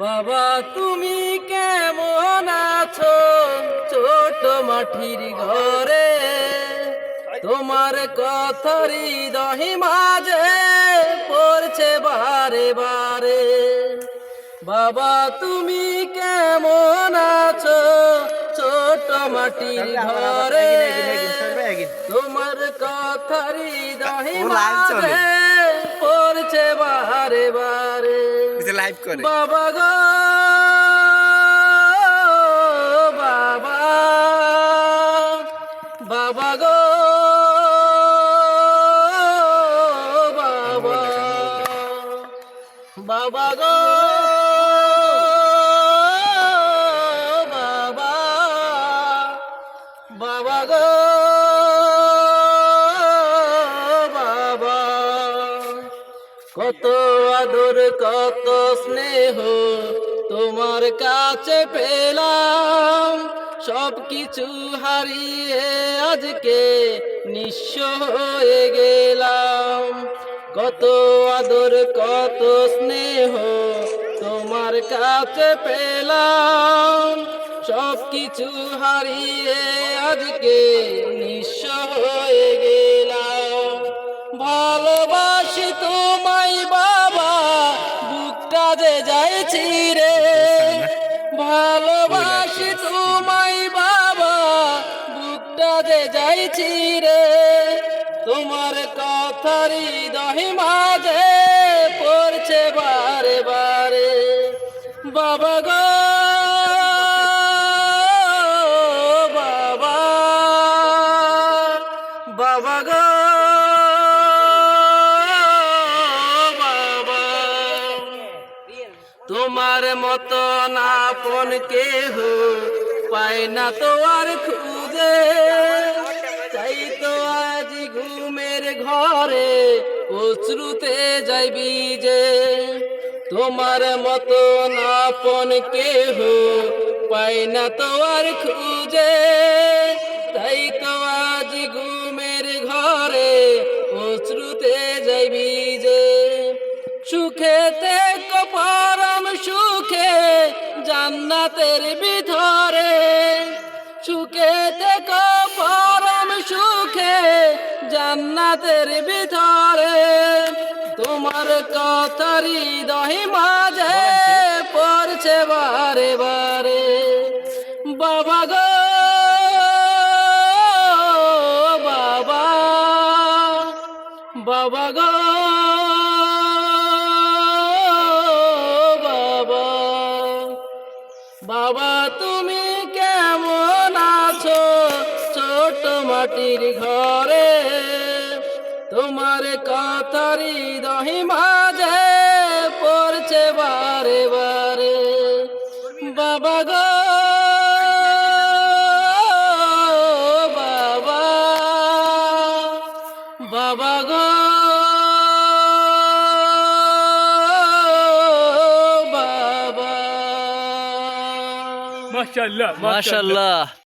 বাবা তুমি কেমন আছো ছোট মাটির ঘরে, তোমার কথারি দহি মাঝে পড়ছে বারে বারে। বাবা তুমি কেমন আছো ছোট মাটির ঘরে, তোমার কথারি দহি মাঝে পড়ছে বারে বারে। বাবা গো বাবা, বাবা গো বাবা, বাবা গো বাবা, বাবা গো বাবা। কত আদর কত স্নেহ তোমার কাছে পেলাম, সব কিছু হারিয়ে আজকে নিঃস্ব হয়ে গেলাম। কত আদর কত স্নেহ তোমার কাছে পেলাম, সব কিছু হারিয়ে আজকে নিঃস্ব হয়ে গেলাম। ভালোবাসি তোমায় বাবা, বুকটা যে যাইছি রে। ভালোবাসি তোমায় বাবা, বুকটা যে যাইছি রে। তোমার কথারি দহি মাঝে পড়ছে বারে বারে। বাবা গো বাবা, বাবা গো বাবা। তোমার মতো আপন কেহ পায় না তো আর খুঁজে, তাই তো আজ ঘুমের ঘরে অশ্রুতে যাইবি যে। তোমার মতো আপন কেহ পায় না তো আর খুঁজে, তাই তো আজ ঘুমের ঘরে অশ্রুতে যাইবি যে। সুখেতে পরম সুখে জান্নাতের ভিতরে, সুখেতে পরম সুখে জান্নাতের ভিতরে। তোমার কথারি দহি মাঝে পড়ছে বারে বারে। বাবা গো বাবা, বাবা গো বাবা, বাবা তুমি কেমন আছো ছোট মাটির ঘরে, তোমার কথারি দহি মাঝে পড়ছে বারে বারে। বাবা গো বাবা, বাবা গো বাবা। মাশাআল্লাহ মাশাআল্লাহ।